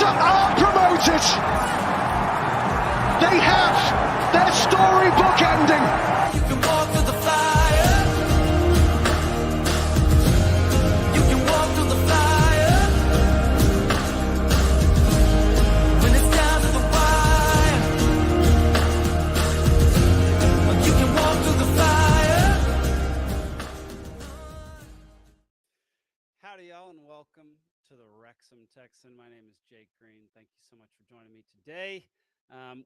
Wrexham are promoted. They have their storybook ending. You can walk through the fire. You can walk through the fire. When it's down to the wire. You can walk through the fire. Howdy, y'all, and welcome to the Wrexham Texan. My name is Jake Green. Thank you so much for joining me today.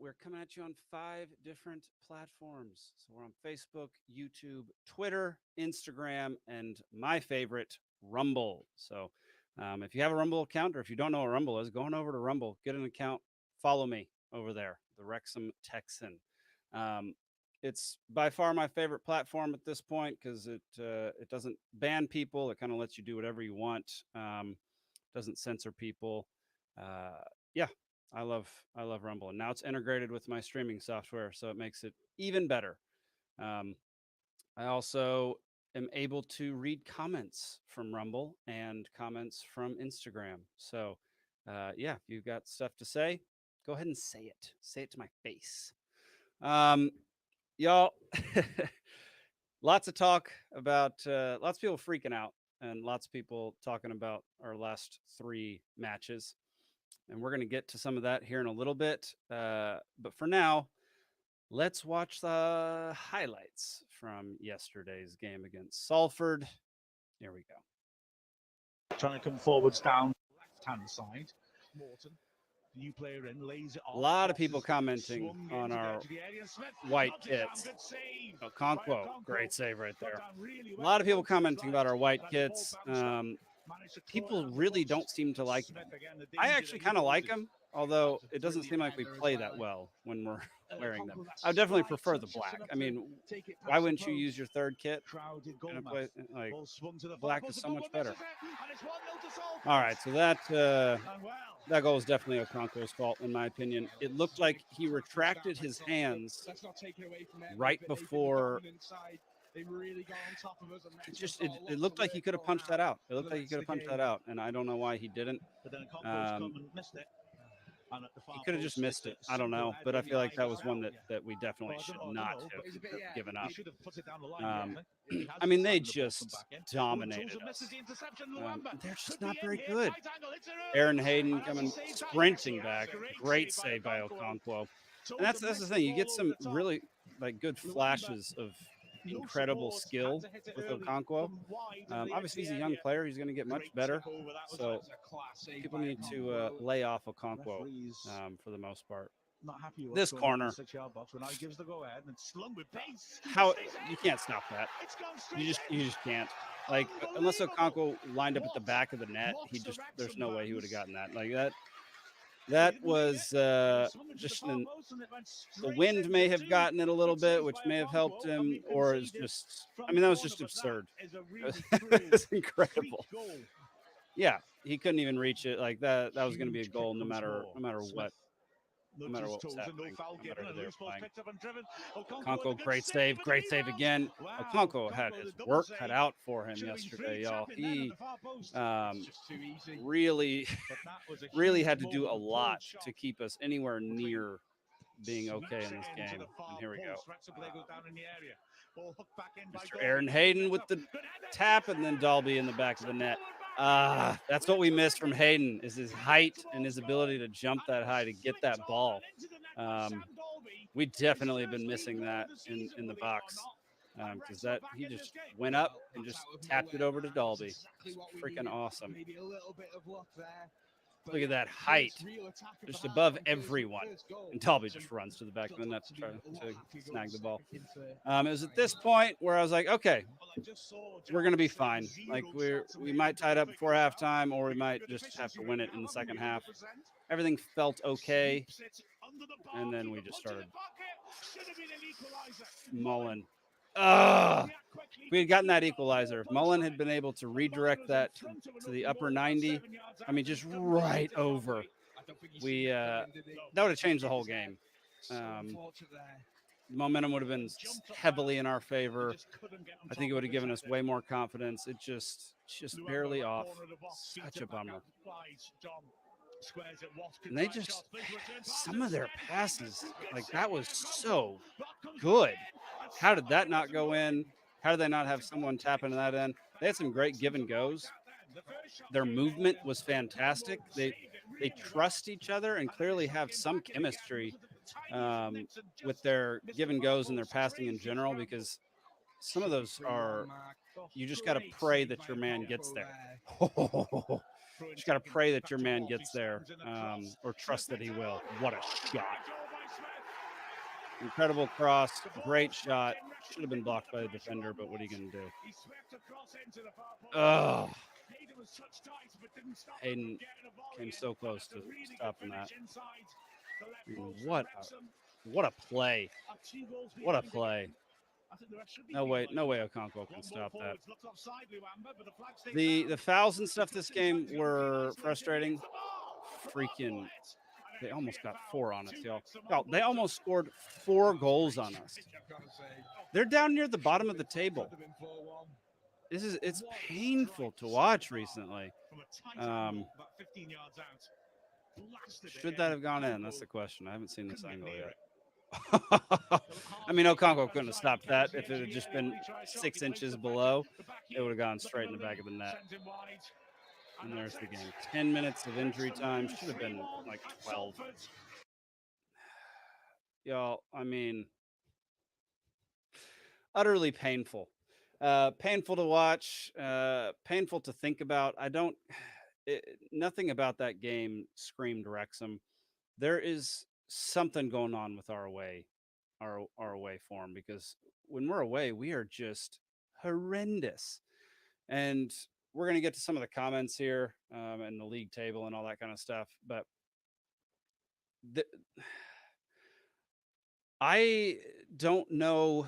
We're coming at you on 5 different platforms. So we're on Facebook, YouTube, Twitter, Instagram, and my favorite, Rumble. So if you have a Rumble account, or if you don't know what Rumble is, go on over to Rumble, get an account, follow me over there, the Wrexham Texan. It's by far my favorite platform at this point because it doesn't ban people. It kind of lets you do whatever you want. Doesn't censor people. Yeah, I love Rumble, and now it's integrated with my streaming software, so it makes it even better. I also am able to read comments from Rumble and comments from Instagram. So yeah, if you've got stuff to say, go ahead and say it. Say it to my face. Y'all, lots of talk about lots of people freaking out and lots of people talking about our last 3 matches. And we're going to get to some of that here in a little bit. But for now, let's watch the highlights from yesterday's game against Salford. Here we go. Trying to come forwards down left-hand side. Morton. New player in, lays it off. A lot of people commenting on our white kits. Okonkwo, great save right there. A lot of people commenting about our white kits. People really don't seem to like them. I actually kind of like them, although it doesn't seem like we play that well when we're wearing them. I would definitely prefer the black. I mean, why wouldn't you use your 3rd kit in a play? Like, black is so much better. All right, so that goal was definitely Okonkwo's fault, in my opinion. It looked like he retracted his hands right before. It looked like he could have punched that out. It looked like he could have punched that out, and I don't know why he didn't. He could have just missed it. I don't know, but I feel like that was one that we definitely should not have given up. I mean, they just dominated us. They're just not very good. Aaron Hayden coming sprinting back. Great save by Okonkwo. And that's the thing. You get some really good flashes of incredible skill with Okonkwo. Obviously, he's a young player. He's going to get much better. So people need to lay off Okonkwo for the most part. This corner, how you can't stop that. You just can't. Like, unless Okonkwo lined up at the back of the net, there's no way he would have gotten that. Like that. That was just the wind may have gotten it a little bit, which may have helped him, or it's just, I mean, that was just absurd. It's incredible. Yeah, he couldn't even reach it. Like that was going to be a goal no matter what. No matter what was happening, no matter who they were playing. Okonkwo, great save again. Okonkwo had his work cut out for him yesterday, y'all. He really had to do a lot to keep us anywhere near being okay in this game. And here we go. Mr. Aaron Hayden with the tap, and then Dalby in the back of the net. That's what we missed from Hayden, is his height and his ability to jump that high to get that ball. We definitely have been missing that in the box, because he just went up and just tapped it over to Dalby. It's freaking awesome. Look at that height, just above everyone. And Dalby just runs to the back of the net to try to snag the ball. It was at this point where I was like, okay, we're going to be fine. Like, we might tie it up before halftime, or we might just have to win it in the second half. Everything felt okay. And then we just started. Mullen. If we had gotten that equalizer, if Mullen had been able to redirect that to the upper 90, I mean, just right over, that would have changed the whole game. The momentum would have been heavily in our favor. I think it would have given us way more confidence. It just barely off. Such a bummer. And they just, some of their passes, like that was so good. How did that not go in? How did they not have someone tap into that end? They had some great give and goes. Their movement was fantastic. They trust each other and clearly have some chemistry with their give and goes and their passing in general, because some of those are, you just got to pray that your man gets there. Just got to pray that your man gets there, or trust that he will. What a shot. Incredible cross. Great shot. Should have been blocked by the defender, but what are you going to do? Oh, Hayden came so close to stopping that. What a play. What a play. No way Okonkwo can stop that. The fouls and stuff this game were frustrating. Freaking, they almost got 4 on us, y'all. They almost scored 4 goals on us. They're down near the bottom of the table. It's painful to watch recently. Should that have gone in? That's the question. I haven't seen this angle yet. I mean, Okonkwo couldn't have stopped that. If it had just been 6 inches below, it would have gone straight in the back of the net. And there's the game. 10 minutes of injury time. Should have been like 12. Y'all, I mean, utterly painful. Painful to watch. Painful to think about. Nothing about that game screamed Wrexham. There is something going on with our away form, because when we're away, we are just horrendous. And we're going to get to some of the comments here and the league table and all that kind of stuff. But I don't know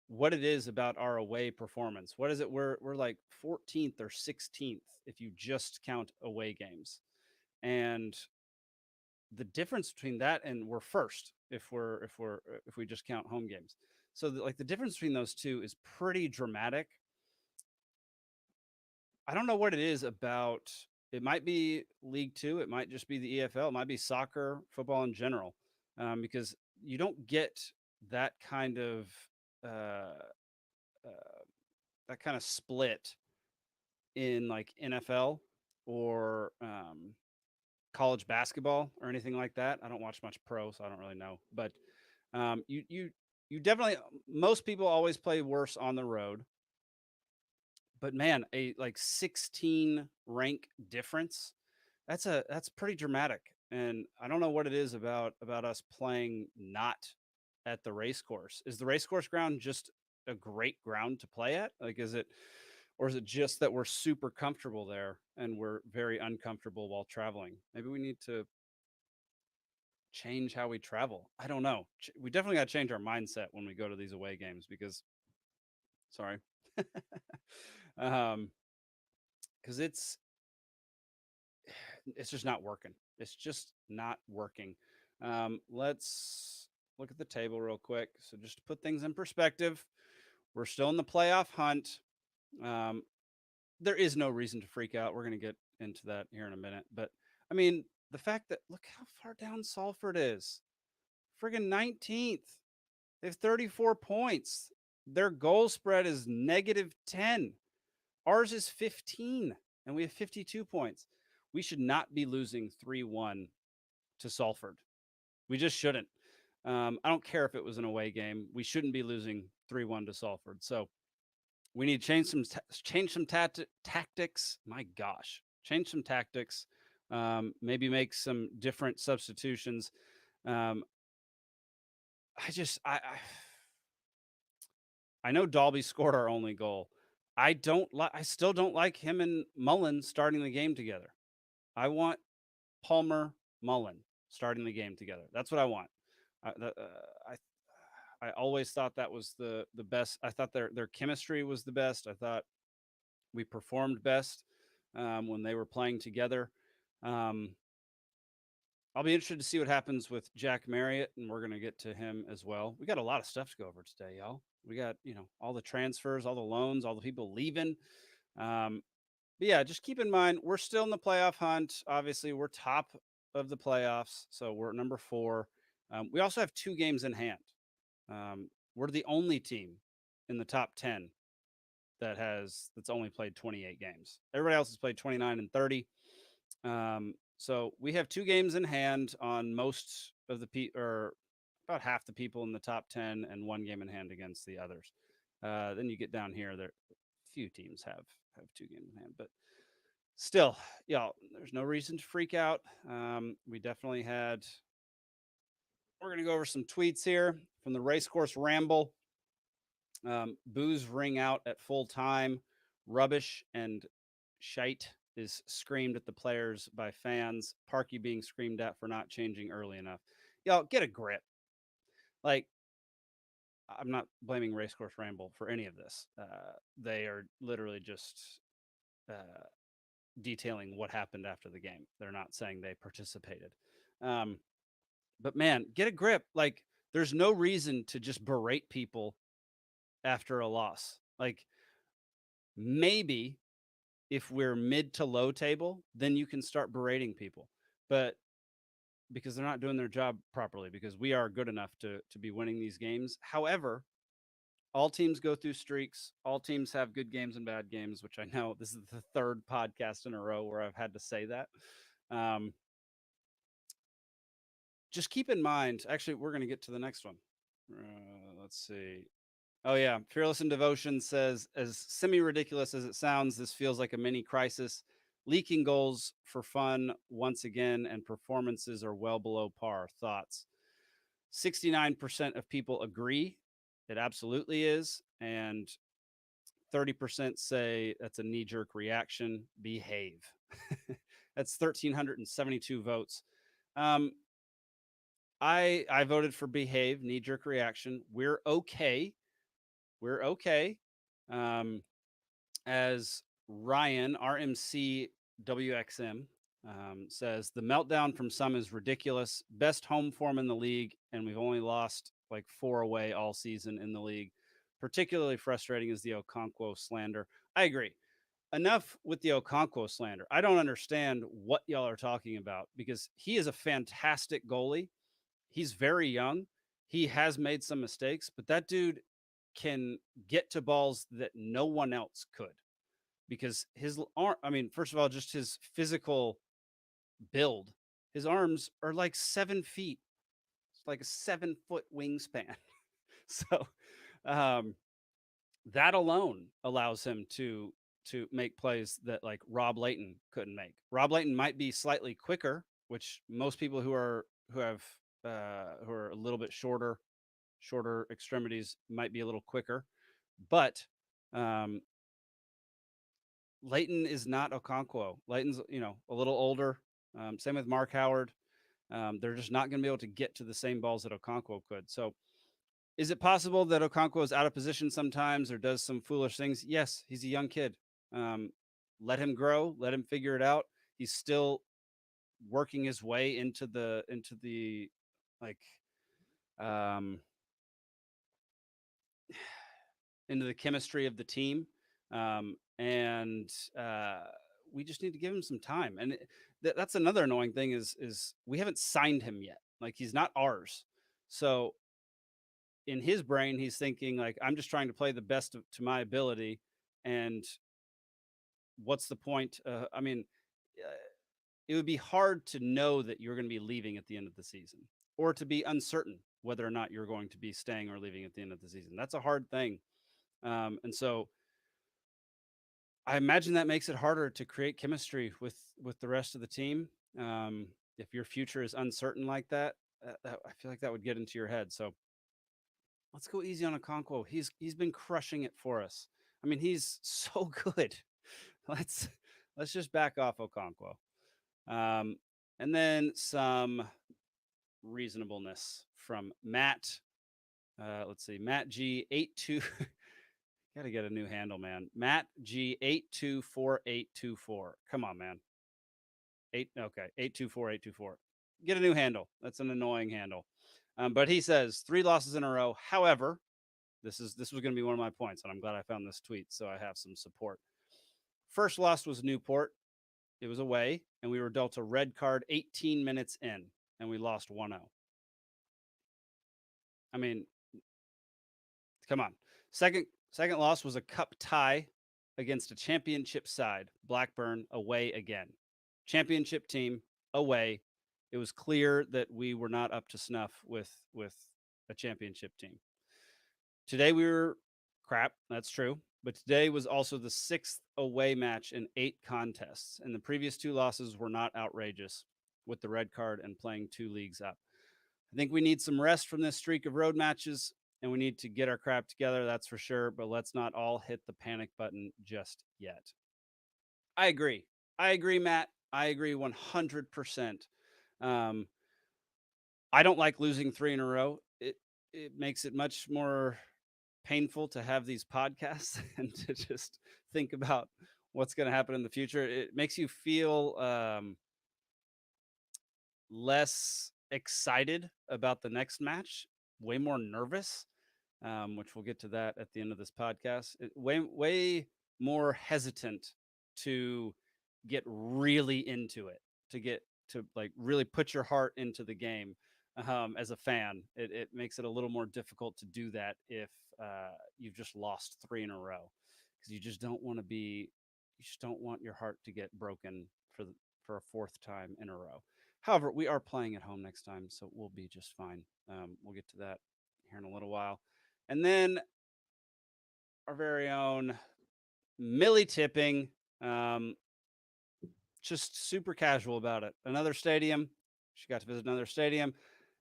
what it is about our away performance. What is it? We're like 14th or 16th if you just count away games. And the difference between that and we're first if we just count home games. So the difference between those two is pretty dramatic. I don't know what it is about. It might be League Two. It might just be the EFL. It might be soccer, football in general, because you don't get that kind of split in like NFL or college basketball or anything like that. I don't watch much pro, so I don't really know. But you definitely, most people always play worse on the road. But man, a like 16 rank difference, that's pretty dramatic. And I don't know what it is about us playing not at the race course. Is the race course ground just a great ground to play at? Like, is it just that we're super comfortable there and we're very uncomfortable while traveling? Maybe we need to change how we travel. I don't know. We definitely got to change our mindset when we go to these away games, because sorry. Because it's just not working. It's just not working. Let's look at the table real quick. So just to put things in perspective, we're still in the playoff hunt. There is no reason to freak out. We're going to get into that here in a minute. But I mean, the fact that, look how far down Salford is. Friggin' 19th. They have 34 points. Their goal spread is -10. Ours is 15, and we have 52 points. We should not be losing 3-1 to Salford. We just shouldn't. I don't care if it was an away game. We shouldn't be losing 3-1 to Salford. So we need to change some tactics. My gosh, change some tactics. Maybe make some different substitutions. I know Dalby scored our only goal. I still don't like him and Mullen starting the game together. I want Palmer, Mullen starting the game together. That's what I want. I always thought that was the best. I thought their chemistry was the best. I thought we performed best when they were playing together. I'll be interested to see what happens with Jack Marriott, and we're going to get to him as well. We got a lot of stuff to go over today, y'all. We got, all the transfers, all the loans, all the people leaving. But yeah, just keep in mind we're still in the playoff hunt. Obviously, we're top of the playoffs, so we're number 4. We also have 2 games in hand. We're the only team in the top 10 that's only played 28 games. Everybody else has played 29 and 30. So we have 2 games in hand on most of or about half the people in the top 10, and 1 game in hand against the others. Then you get down here, there few teams have 2 games in hand, but still, there's no reason to freak out. We definitely had. We're going to go over some tweets here from the Racecourse Ramble. Boos ring out at full time. Rubbish and shite is screamed at the players by fans. Parky being screamed at for not changing early enough. Y'all, get a grip. Like, I'm not blaming Racecourse Ramble for any of this. They are literally just detailing what happened after the game. They're not saying they participated. But man, get a grip. Like, there's no reason to just berate people after a loss. Like, maybe if we're mid to low table, then you can start berating people. But because they're not doing their job properly, because we are good enough to be winning these games. However, all teams go through streaks. All teams have good games and bad games, which I know this is the 3rd podcast in a row where I've had to say that. Just keep in mind, actually, we're going to get to the next one. Let's see. Oh, yeah. Fearless in Devotion says, as semi-ridiculous as it sounds, this feels like a mini crisis. Leaking goals for fun once again, and performances are well below par. Thoughts? 69% of people agree. It absolutely is. And 30% say that's a knee-jerk reaction. Behave. That's 1,372 votes. I voted for behave, knee-jerk reaction. We're okay. We're okay. As Ryan, RMC WXM, says, the meltdown from some is ridiculous. Best home form in the league, and we've only lost like 4 away all season in the league. Particularly frustrating is the Okonkwo slander. I agree. Enough with the Okonkwo slander. I don't understand what y'all are talking about, because he is a fantastic goalie. He's very young. He has made some mistakes, but that dude can get to balls that no one else could, because his arm, I mean, first of all, just his physical build, his arms are like 7 feet. It's like a 7-foot wingspan. So that alone allows him to make plays that like Rob Layton couldn't make. Rob Layton might be slightly quicker, which most people who are a little bit shorter extremities might be a little quicker, but Layton is not Okonkwo. Layton's, a little older. Same with Mark Howard. They're just not going to be able to get to the same balls that Okonkwo could. So is it possible that Okonkwo is out of position sometimes or does some foolish things? Yes, he's a young kid. Let him grow, let him figure it out. He's still working his way into the like into the chemistry of the team. And we just need to give him some time. And that's another annoying thing is we haven't signed him yet. Like, he's not ours. So in his brain, he's thinking like, I'm just trying to play the best to my ability. And what's the point? I mean, it would be hard to know that you're going to be leaving at the end of the season, or to be uncertain whether or not you're going to be staying or leaving at the end of the season. That's a hard thing. And so I imagine that makes it harder to create chemistry with the rest of the team. If your future is uncertain like that, I feel like that would get into your head. So let's go easy on Okonkwo. He's been crushing it for us. I mean, he's so good. Let's just back off Okonkwo. And then some reasonableness from Matt. Let's see, Matt G82. Got to get a new handle, man. Matt G824824. Come on, man. 824824. Get a new handle. That's an annoying handle. But he says 3 losses in a row. However, this was going to be one of my points, and I'm glad I found this tweet, so I have some support. First loss was Newport. It was away, and we were dealt a red card 18 minutes in, and we lost 1-0. I mean, come on. Second loss was a cup tie against a championship side, Blackburn, away again. Championship team, away. It was clear that we were not up to snuff with a championship team. Today we were crap, that's true. But today was also the 6th away match in 8 contests, and the previous 2 losses were not outrageous with the red card and playing 2 leagues up. I think we need some rest from this streak of road matches, and we need to get our crap together, that's for sure, but let's not all hit the panic button just yet. I agree, Matt. I agree 100%. I don't like losing 3 in a row. It makes it much more painful to have these podcasts and to just think about what's going to happen in the future. It makes you feel less excited about the next match, way more nervous, which we'll get to that at the end of this podcast. Way more hesitant to get really into it, to like really put your heart into the game. As a fan, it makes it a little more difficult to do that if you've just lost 3 in a row, because you just don't want your heart to get broken for a 4th time in a row. However, we are playing at home next time, so we'll be just fine. We'll get to that here in a little while. And then our very own Millie Tipping, just super casual about it. Another stadium. She got to visit another stadium.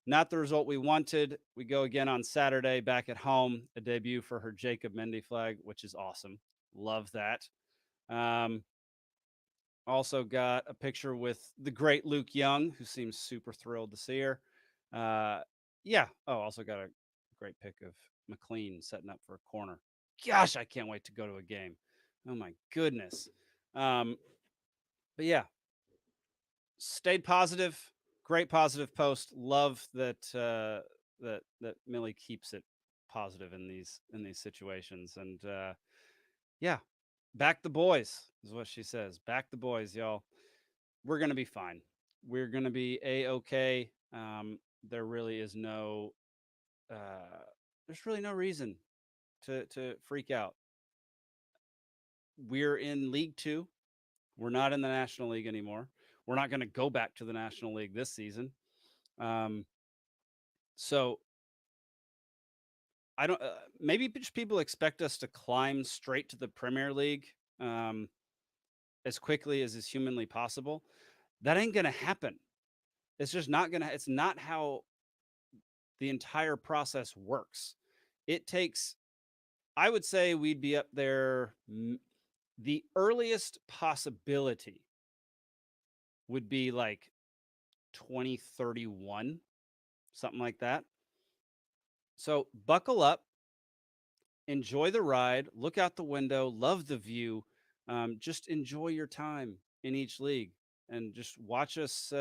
Not the result we wanted. We go again on Saturday back at home, a debut for her Jacob Mendy flag, which is awesome. Love that. Also got a picture with the great Luke Young, who seems super thrilled to see her. Yeah. Oh, also got a great pic of McLean setting up for a corner. Gosh, I can't wait to go to a game. Oh my goodness. But yeah, stayed positive. Great positive post. Love that that Millie keeps it positive in these situations. And yeah, back the boys is what she says. Back the boys, y'all. We're gonna be fine. We're gonna be a-okay. There really is no there's really no reason to freak out. We're in League 2. We're not in the National League anymore. We're not going to go back to the National League this season. So I don't. Maybe just people expect us to climb straight to the Premier League as quickly as is humanly possible. That ain't going to happen. It's just not going to. It's not how the entire process works. It takes. I would say we'd be up there. The earliest possibility would be like 2031, something like that. So buckle up, enjoy the ride, look out the window, love the view. Just enjoy your time in each league and just watch us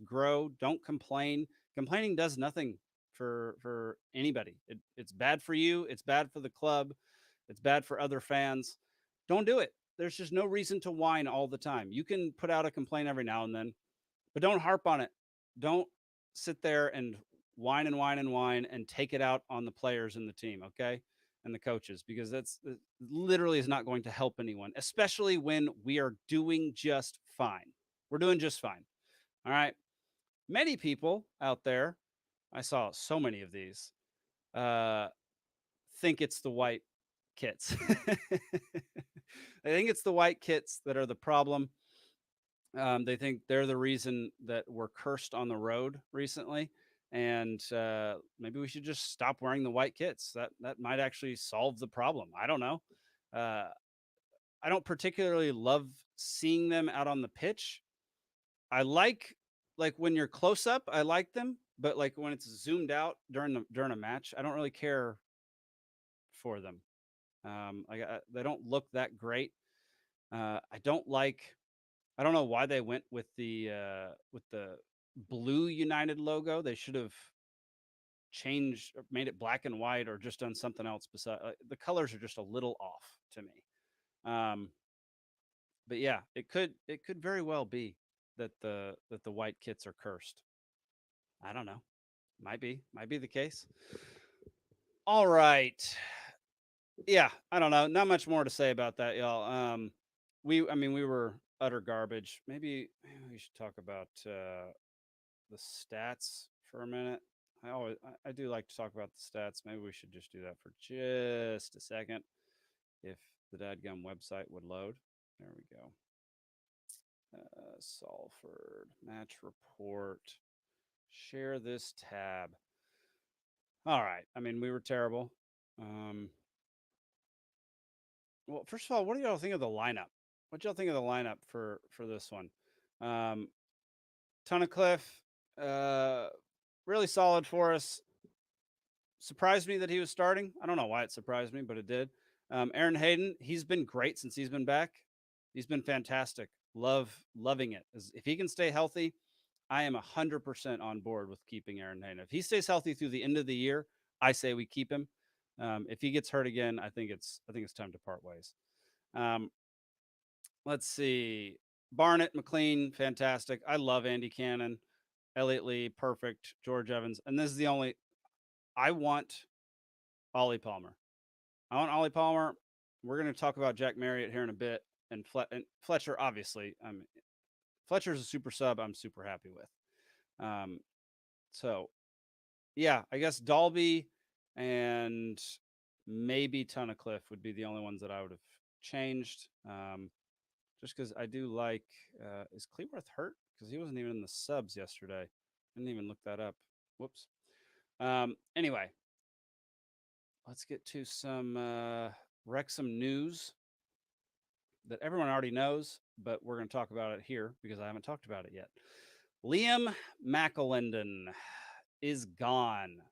grow. Don't complain. Complaining does nothing for anybody. It's bad for you. It's bad for the club. It's bad for other fans. Don't do it. There's just no reason to whine all the time. You can put out a complaint every now and then, but don't harp on it. Don't sit there and whine and take it out on the players in the team, okay? And the coaches, because that's literally is not going to help anyone, especially when we are doing just fine. We're doing just fine. All right. Many people out there, I saw so many of these, think it's the white kits. I think it's the white kits that are the problem. They think they're the reason that we're cursed on the road recently, and maybe we should just stop wearing the white kits. That might actually solve the problem. I don't know. I don't particularly love seeing them out on the pitch. I like when you're close up, I like them, but like when it's zoomed out during a match, I don't really care for them. They don't look that great. I don't know why they went with the blue United logo. They should have changed, made it black and white, or just done something else. Besides, the colors are just a little off to me. But yeah, it could very well be that the white kits are cursed. I don't know. Might be the case. All right. Yeah, I don't know. Not much more to say about that, y'all. I mean, we were utter garbage. Maybe we should talk about the stats for a minute. I do like to talk about the stats. Maybe we should just do that for just a second. If the dadgum website would load. There we go. Salford match report. Share this tab. All right. I mean, we were terrible. Well, first of all, what do y'all think of the lineup? What y'all think of the lineup for this one? Tunnicliffe, really solid for us. Surprised me that he was starting. I don't know why it surprised me, but it did. Aaron Hayden, he's been great since he's been back. He's been fantastic. Loving it. If he can stay healthy, I am 100% on board with keeping Aaron Hayden. If he stays healthy through the end of the year, I say we keep him. If he gets hurt again, I think it's time to part ways. Let's see. Barnett, McLean, fantastic. I love Andy Cannon, Elliott Lee, perfect. George Evans, and this is the only. I want Ollie Palmer. I want Ollie Palmer. We're going to talk about Jack Marriott here in a bit, and Fletcher. Obviously, Fletcher's a super sub. I'm super happy with. So, yeah, I guess Dalby and maybe Tunnicliffe would be the only ones that I would have changed. Just because I do like. Is Cleworth hurt? Because he wasn't even in the subs yesterday. I didn't even look that up. Whoops. Anyway, let's get to some Wrexham news that everyone already knows, but we're going to talk about it here because I haven't talked about it yet. Liam McAlinden is gone.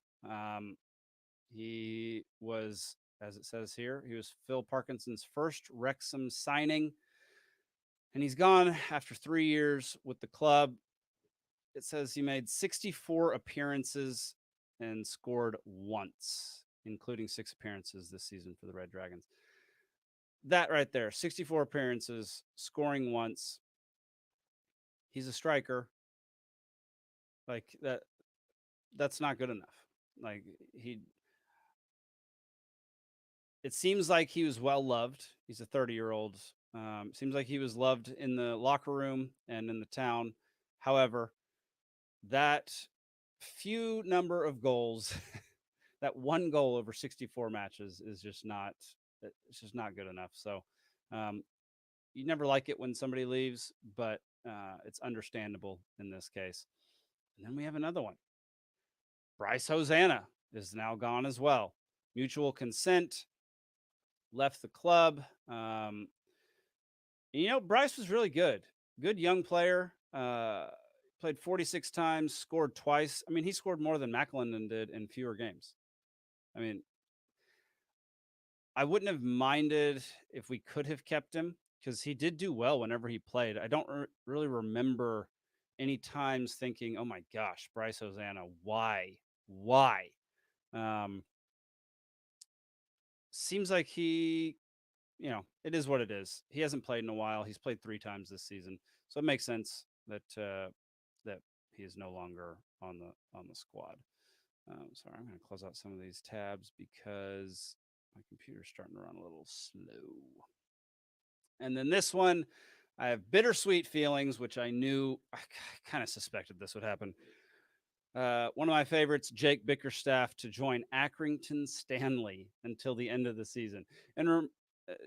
He was, as it says here, he was Phil Parkinson's first Wrexham signing, and he's gone after 3 years with the club. It says he made 64 appearances and scored once, including 6 appearances this season for the Red Dragons. That right there, 64 appearances, scoring once. He's a striker. Like that's not good enough. Like it seems like he was well loved. He's a 30-year-old. Seems like he was loved in the locker room and in the town. However, that few number of goals, that one goal over 64 matches is just not. It's just not good enough. So, you never like it when somebody leaves, but it's understandable in this case. And then we have another one. Bryce Hosanna is now gone as well. Mutual consent, left the club. Bryce was really good. Good young player. Played 46 times, scored twice. I mean, he scored more than McAlinden did in fewer games. I mean, I wouldn't have minded if we could have kept him because he did do well whenever he played. I don't really remember any times thinking, "Oh my gosh, Bryce Hosanna, why?" Seems like he, it is what it is. He hasn't played in a while. He's played 3 times this season, so it makes sense that that he is no longer on the squad. Sorry, I'm going to close out some of these tabs because my computer's starting to run a little slow. And then this one, I have bittersweet feelings, which I kind of suspected this would happen. One of my favorites, Jake Bickerstaff, to join Accrington Stanley until the end of the season. And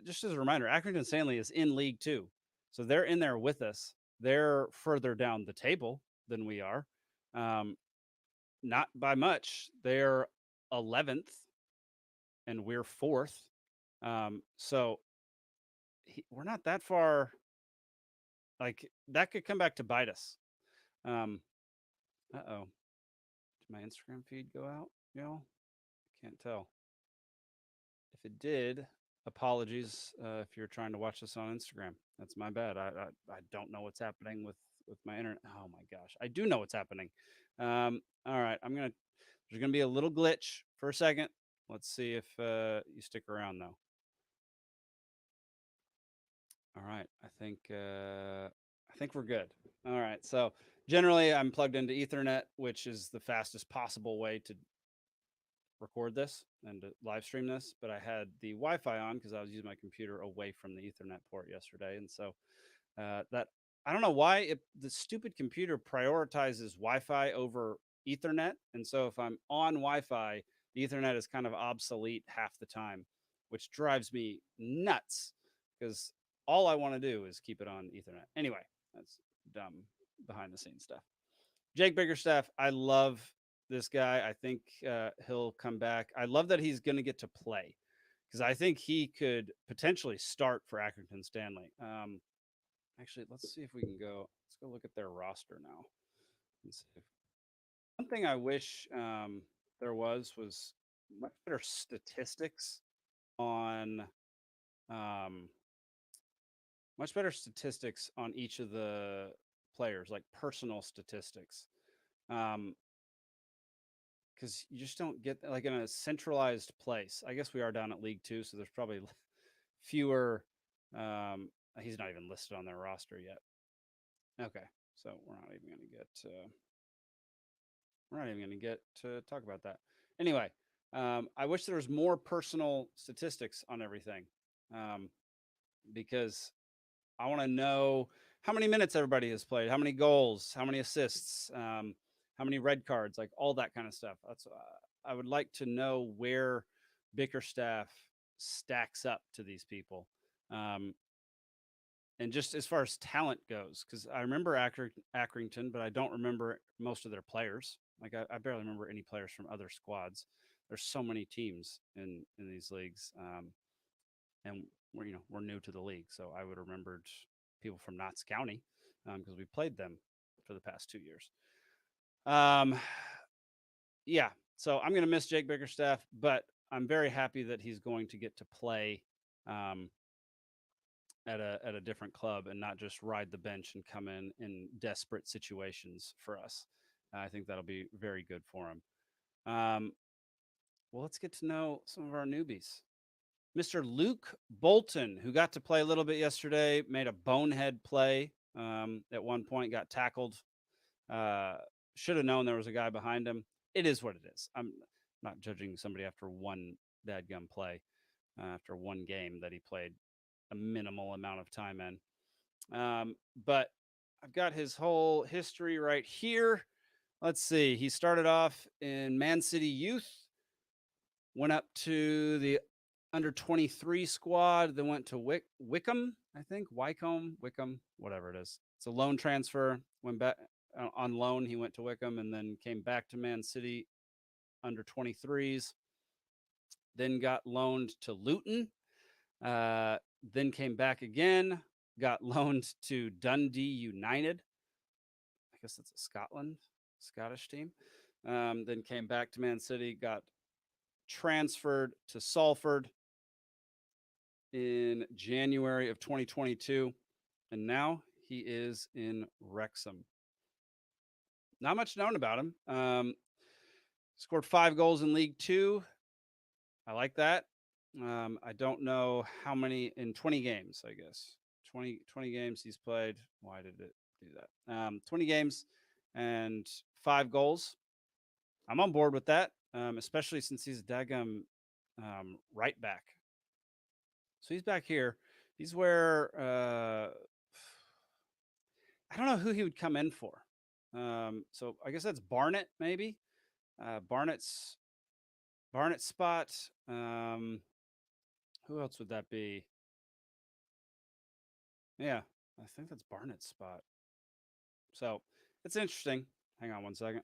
just as a reminder, Accrington Stanley is in League 2. So they're in there with us. They're further down the table than we are. Not by much. They're 11th and we're 4th. So we're not that far. Like, that could come back to bite us. Uh-oh. Did my Instagram feed go out, y'all? I can't tell. If it did, apologies if you're trying to watch this on Instagram. That's my bad. I don't know what's happening with my internet. Oh my gosh. I do know what's happening. All right. There's going to be a little glitch for a second. Let's see if you stick around, though. All right. I think we're good. All right. So generally I'm plugged into Ethernet, which is the fastest possible way to record this and to live stream this, but I had the Wi-Fi on because I was using my computer away from the Ethernet port yesterday, and so that I don't know why the stupid computer prioritizes Wi-Fi over Ethernet, and so if I'm on Wi-Fi, the Ethernet is kind of obsolete half the time, which drives me nuts because all I want to do is keep it on Ethernet. Anyway, that's dumb behind the scenes stuff. Jake Biggerstaff, I love this guy. I think he'll come back. I love that he's going to get to play because I think he could potentially start for Accrington Stanley. Actually, let's see if we can go. Let's go look at their roster now. And see if, one thing I wish there was much better statistics on each of the players, like personal statistics. Because you just don't get like in a centralized place. I guess we are down at League Two, so there's probably fewer. He's not even listed on their roster yet. Okay, so we're not even going to get to talk about that. Anyway, I wish there was more personal statistics on everything, because I want to know how many minutes everybody has played, how many goals, how many assists, how many red cards, like all that kind of stuff. That's I would like to know where Bickerstaff stacks up to these people, and just as far as talent goes, because I remember Accrington, but I don't remember most of their players. Like I barely remember any players from other squads. There's so many teams in these leagues, and we're new to the league, so I would have remembered people from Notts County because we played them for the past 2 years. Yeah, so I'm going to miss Jake Bickerstaff, but I'm very happy that he's going to get to play at a different club and not just ride the bench and come in desperate situations for us. I think that'll be very good for him. Well, let's get to know some of our newbies. Mr. Luke Bolton, who got to play a little bit yesterday, made a bonehead play at one point, got tackled. Should have known there was a guy behind him. It is what it is. I'm not judging somebody after one dadgum play, after one game that he played a minimal amount of time in. But I've got his whole history right here. Let's see. He started off in Man City Youth, went up to the under 23 squad, then went to Wickham, I think, Wickham, whatever it is. It's a loan transfer. Went back on loan. He went to Wickham and then came back to Man City under 23s. Then got loaned to Luton. Then came back again. Got loaned to Dundee United. I guess that's a Scottish team. Then came back to Man City. Got transferred to Salford in January of 2022, and now he is in Wrexham. Not much known about him. Scored 5 goals in League Two. I like that. I don't know how many in 20 games, I guess. 20 games he's played. Why did it do that? 20 games and 5 goals. I'm on board with that, especially since he's a daggum right back. So he's back here. He's where I don't know who he would come in for. So I guess that's Barnett, maybe. Barnett's spot. Who else would that be? Yeah, I think that's Barnett's spot. So it's interesting. Hang on one second.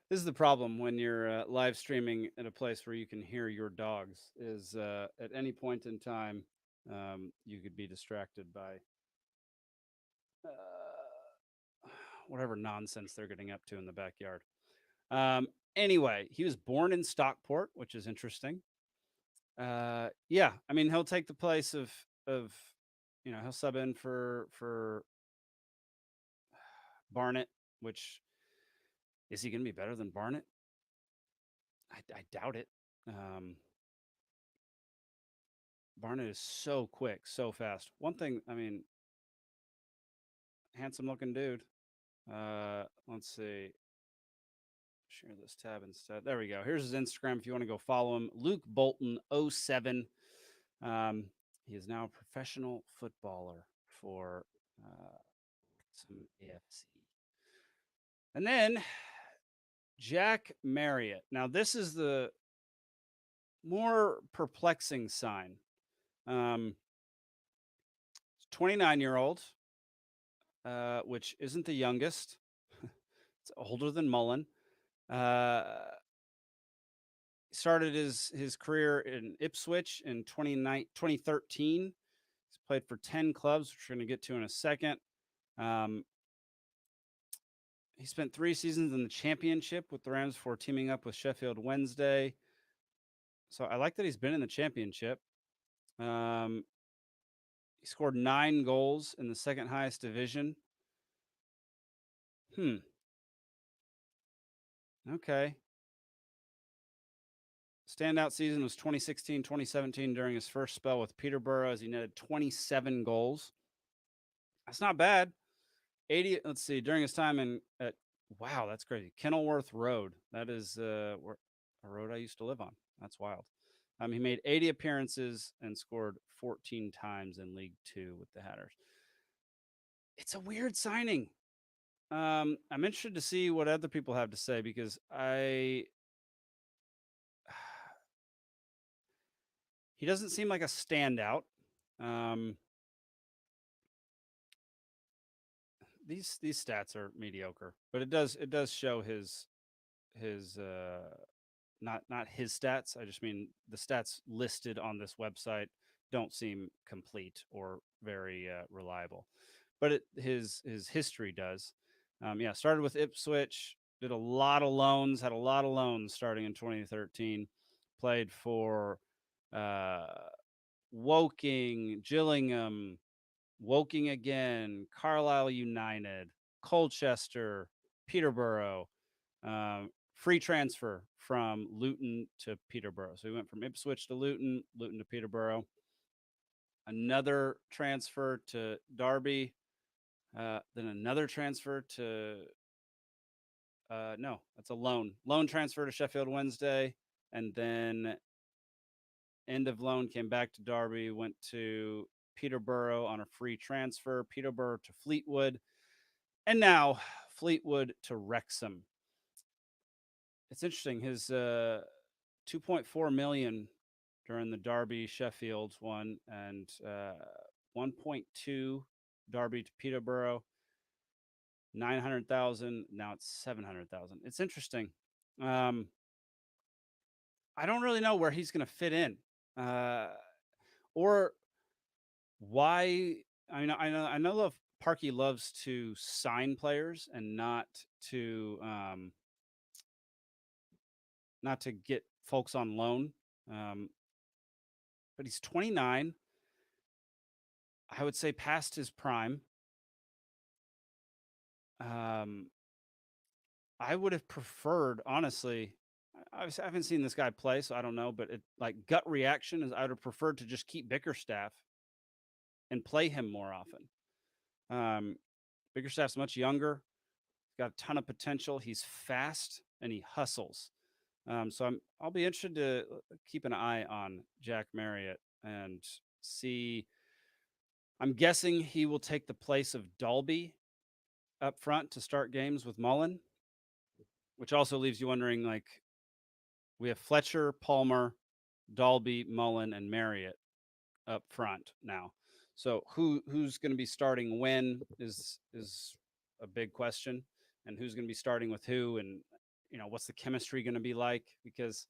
This is the problem when you're live streaming at a place where you can hear your dogs. Is at any point in time, you could be distracted by whatever nonsense they're getting up to in the backyard. Anyway, he was born in Stockport, which is interesting. Yeah, I mean, he'll take the place of he'll sub in for Barnett, which is he going to be better than Barnett? I doubt it. Barnett is so quick, so fast. One thing, I mean, handsome looking dude. Let's see. Share this tab instead. There we go. Here's his Instagram if you want to go follow him. Luke Bolton 07. He is now a professional footballer for some AFC. And then Jack Marriott. Now, this is the more perplexing sign. 29-year-old, which isn't the youngest. It's older than Mullen. Started his career in Ipswich in 2013. He's played for 10 clubs, which we're going to get to in a second. He spent 3 seasons in the Championship with the Rams before teaming up with Sheffield Wednesday. So I like that he's been in the Championship. He scored 9 goals in the second highest division. Okay. Standout season was 2016-2017 during his first spell with Peterborough as he netted 27 goals. That's not bad. 80. Let's see. During his time wow, that's crazy. Kenilworth Road. That is a road I used to live on. That's wild. He made 80 appearances and scored 14 times in League Two with the Hatters. It's a weird signing. I'm interested to see what other people have to say because he doesn't seem like a standout. These stats are mediocre, but it does show his not his stats. I just mean the stats listed on this website don't seem complete or very reliable, but his history does. Started with Ipswich, did a lot of loans, had a lot of loans starting in 2013. Played for Woking, Gillingham, Woking again, Carlisle United, Colchester, Peterborough, free transfer from Luton to Peterborough. So he went from Ipswich to Luton, Luton to Peterborough. Another transfer to Derby, then another transfer to no, that's a loan transfer to Sheffield Wednesday, and then end of loan, came back to Derby, went to Peterborough on a free transfer, Peterborough to Fleetwood, and now Fleetwood to Wrexham. It's interesting. His 2.4 million during the Derby Sheffield one, and 1.2 Derby to Peterborough, 900,000. Now it's 700,000. It's interesting. I don't really know where he's going to fit in, or why. I mean, I know Parkey loves to sign players and not to get folks on loan. But he's 29. I would say past his prime. I would have preferred, honestly. I haven't seen this guy play, so I don't know. But gut reaction is I would have preferred to just keep Bickerstaff and play him more often. Bickerstaff's much younger. He's got a ton of potential. He's fast and he hustles. So I'll be interested to keep an eye on Jack Marriott and see. I'm guessing he will take the place of Dalby up front to start games with Mullen, which also leaves you wondering, we have Fletcher, Palmer, Dalby, Mullen, and Marriott up front now. So who's going to be starting when is a big question, and who's going to be starting with who, and what's the chemistry going to be like? Because,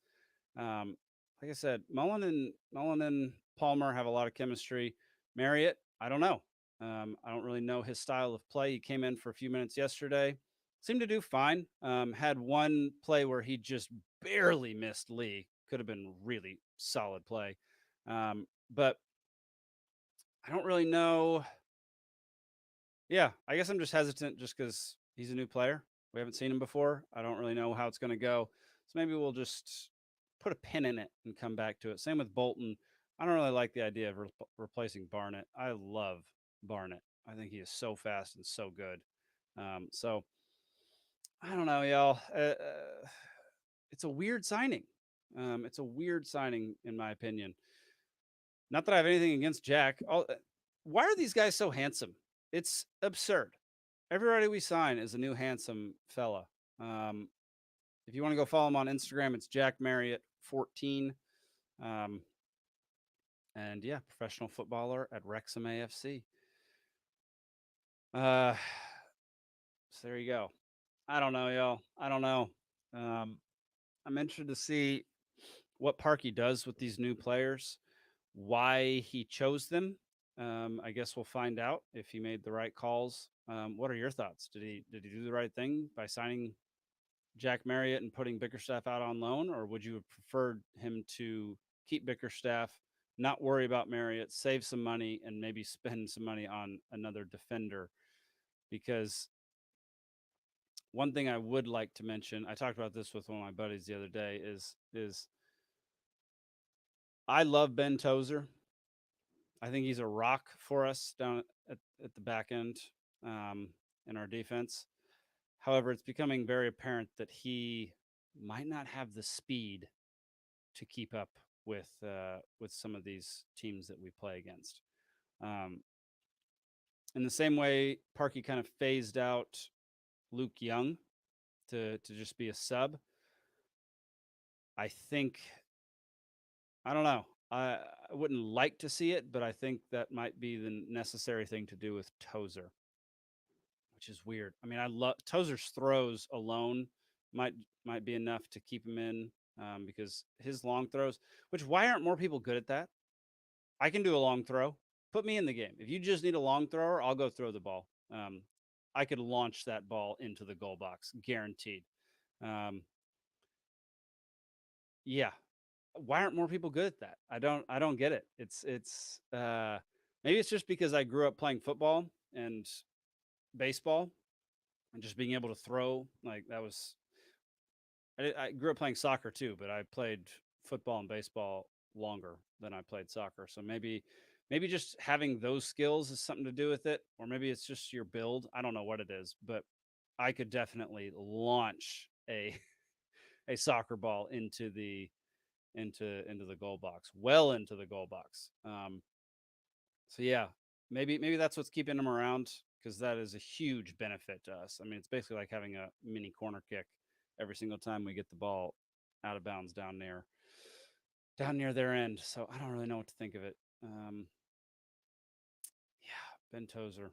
like I said, Mullen and Palmer have a lot of chemistry. Marriott, I don't know. I don't really know his style of play. He came in for a few minutes yesterday, seemed to do fine. Had one play where he just barely missed Lee. Could have been really solid play, but I don't really know. Yeah, I guess I'm just hesitant just because he's a new player. We haven't seen him before. I don't really know how it's going to go. So maybe we'll just put a pin in it and come back to it. Same with Bolton. I don't really like the idea of replacing Barnett. I love Barnett. I think he is so fast and so good. So I don't know, y'all. It's a weird signing. It's a weird signing, in my opinion. Not that I have anything against Jack. Why are these guys so handsome? It's absurd. Everybody we sign is a new handsome fella. If you want to go follow him on Instagram, it's Jack Marriott 14. And yeah, professional footballer at Wrexham AFC. So there you go. I don't know, y'all. I don't know. I'm interested to see what Parkey does with these new players, why he chose them. I guess we'll find out if he made the right calls. What are your thoughts? Did he do the right thing by signing Jack Marriott and putting Bickerstaff out on loan, or would you have preferred him to keep Bickerstaff, not worry about Marriott, save some money, and maybe spend some money on another defender? Because one thing I would like to mention, I talked about this with one of my buddies the other day, is I love Ben Tozer. I think he's a rock for us down at the back end in our defense. However, it's becoming very apparent that he might not have the speed to keep up with some of these teams that we play against. In the same way, Parkey kind of phased out Luke Young to just be a sub. I think, I don't know. I wouldn't like to see it, but I think that might be the necessary thing to do with Tozer, which is weird. I mean, I love Tozer's throws alone might be enough to keep him in because his long throws. Which, why aren't more people good at that? I can do a long throw. Put me in the game. If you just need a long thrower, I'll go throw the ball. I could launch that ball into the goal box, guaranteed. Yeah, why aren't more people good at that? I don't get it. It's maybe it's just because I grew up playing football and baseball and just being able to throw. Like, that was, I grew up playing soccer too, but I played football and baseball longer than I played soccer. So maybe just having those skills is something to do with it, or maybe it's just your build. I don't know what it is, but I could definitely launch a soccer ball into the goal box, well into the goal box. So yeah, maybe that's what's keeping him around, because that is a huge benefit to us. I mean, it's basically like having a mini corner kick every single time we get the ball out of bounds down near their end. So I don't really know what to think of it. Yeah, Ben Tozer.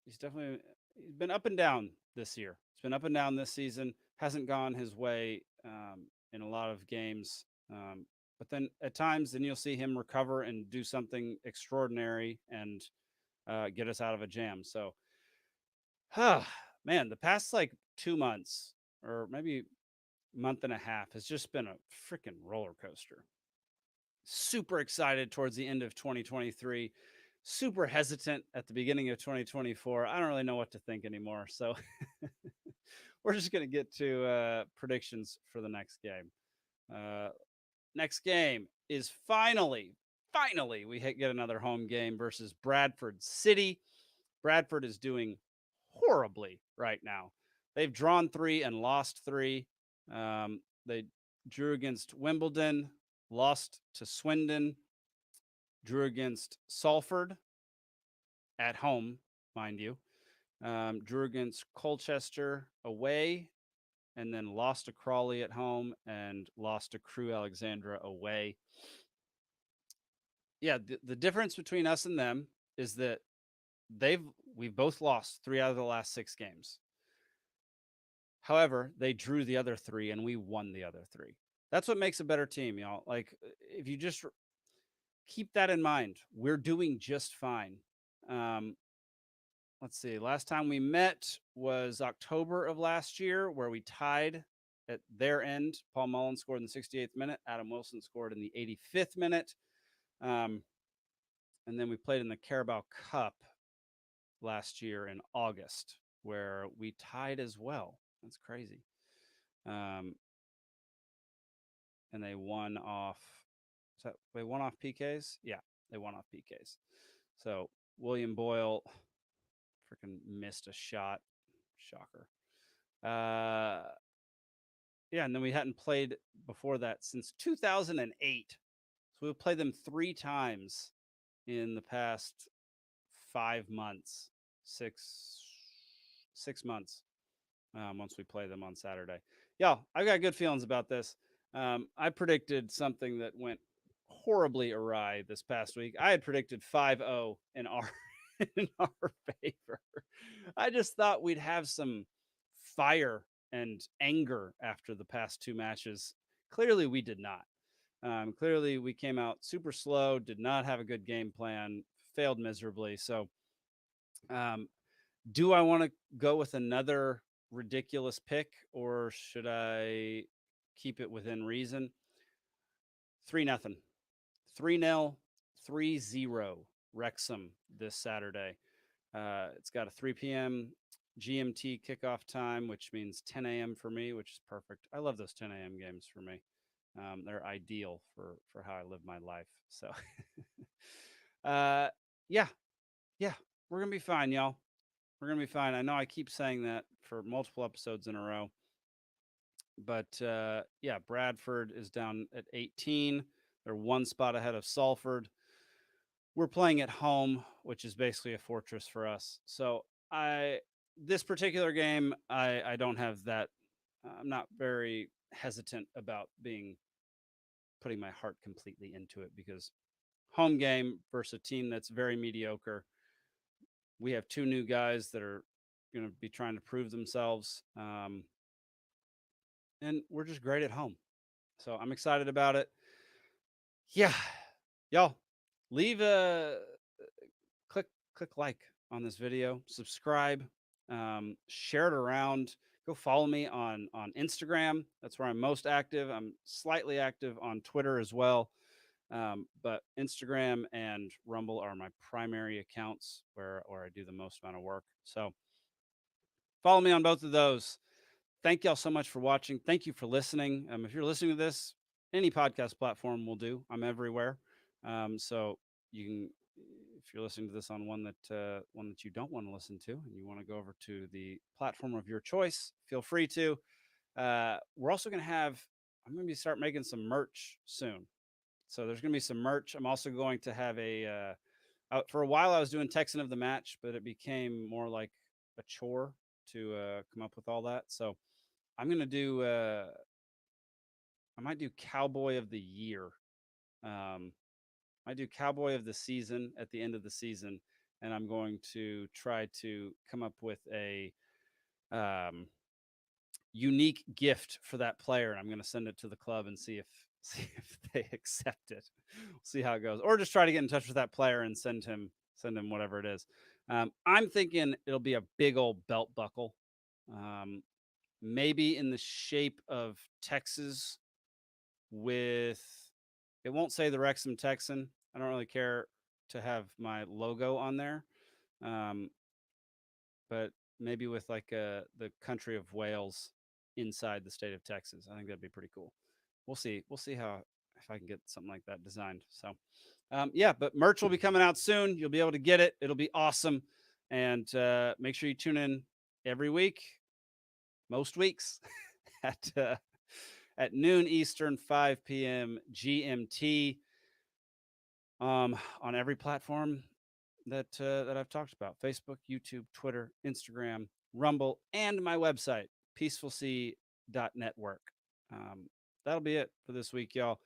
He's definitely, he's been up and down this year. It's been up and down this season. Hasn't gone his way in a lot of games. But then at times, then you'll see him recover and do something extraordinary and get us out of a jam. So, man, the past like 2 months or maybe month and a half has just been a freaking roller coaster. Super excited towards the end of 2023. Super hesitant at the beginning of 2024. I don't really know what to think anymore. So we're just going to get to predictions for the next game. Next game is finally we get another home game versus Bradford City. Bradford is doing horribly right now. They've drawn 3 and lost 3. They drew against Wimbledon, lost to Swindon, drew against Salford at home, mind you, drew against Colchester away, and then lost to Crawley at home and lost to Crewe Alexandra away. Yeah, the difference between us and them is that we've both lost 3 out of the last 6 games. However, they drew the other 3 and we won the other 3. That's what makes a better team, y'all. Like, if you just keep that in mind, we're doing just fine. Let's see. Last time we met was October of last year, where we tied at their end. Paul Mullen scored in the 68th minute. Adam Wilson scored in the 85th minute. And then we played in the Carabao Cup last year in August, where we tied as well. That's crazy. And they won off They won off PKs? Yeah, they won off PKs. So William Boyle freaking missed a shot. Shocker. Yeah, and then we hadn't played before that since 2008. So we've played them 3 times in the past 5 months, six months. Once we play them on Saturday. Yeah, I've got good feelings about this. I predicted something that went horribly awry this past week. I had predicted 5-0 in our in our favor. I just thought we'd have some fire and anger after the past 2 matches. Clearly, we did not. Clearly, we came out super slow, did not have a good game plan, failed miserably. So, do I want to go with another ridiculous pick, or should I keep it within reason? 3-0, 3-0, 3-0 Wrexham this Saturday. It's got a 3 p.m. GMT kickoff time, which means 10 a.m. for me, which is perfect. I love those 10 a.m. games for me. They're ideal for how I live my life. So, yeah, we're gonna be fine, y'all. We're gonna be fine. I know I keep saying that for multiple episodes in a row, but yeah, Bradford is down at 18. They're 1 spot ahead of Salford. We're playing at home, which is basically a fortress for us. So this particular game, I don't have that. I'm not very hesitant about putting my heart completely into it, because home game versus a team that's very mediocre. We have 2 new guys that are going to be trying to prove themselves. And we're just great at home. So I'm excited about it. Yeah. Y'all, leave a click like on this video, subscribe, share it around. Go follow me on Instagram. That's where I'm most active. I'm slightly active on Twitter as well. But Instagram and Rumble are my primary accounts where I do the most amount of work. So follow me on both of those. Thank y'all so much for watching. Thank you for listening. If you're listening to this, any podcast platform will do. I'm everywhere. So you can, if you're listening to this on one that you don't want to listen to, and you want to go over to the platform of your choice, feel free to. We're also going to I'm going to start making some merch soon. So there's going to be some merch. I'm also going to have for a while I was doing Texan of the Match, but it became more like a chore to come up with all that. So I'm going to do, I might do Cowboy of the Year. I do Cowboy of the Season at the end of the season, and I'm going to try to come up with a unique gift for that player. And I'm going to send it to the club and see if they accept it. We'll see how it goes, or just try to get in touch with that player and send him whatever it is. I'm thinking it'll be a big old belt buckle, maybe in the shape of Texas. It won't say the Wrexham Texan. I don't really care to have my logo on there, but maybe with like the country of Wales inside the state of Texas. I think that'd be pretty cool. We'll see if I can get something like that designed. So yeah, but merch will be coming out soon. You'll be able to get it. It'll be awesome. And make sure you tune in every week, most weeks, at noon Eastern, 5 p.m. GMT, on every platform that I've talked about: Facebook, YouTube, Twitter, Instagram, Rumble, and my website, PeacefulSea.network. That'll be it for this week, y'all.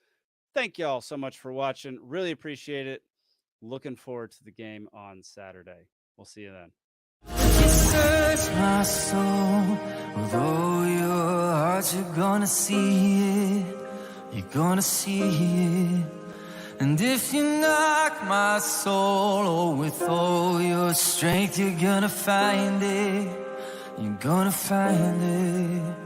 Thank y'all so much for watching. Really appreciate it. Looking forward to the game on Saturday. We'll see you then. You search my soul with all your heart, you're gonna see it. You're gonna see it. And if you knock my soul with all your strength, you're gonna find it. You're gonna find it.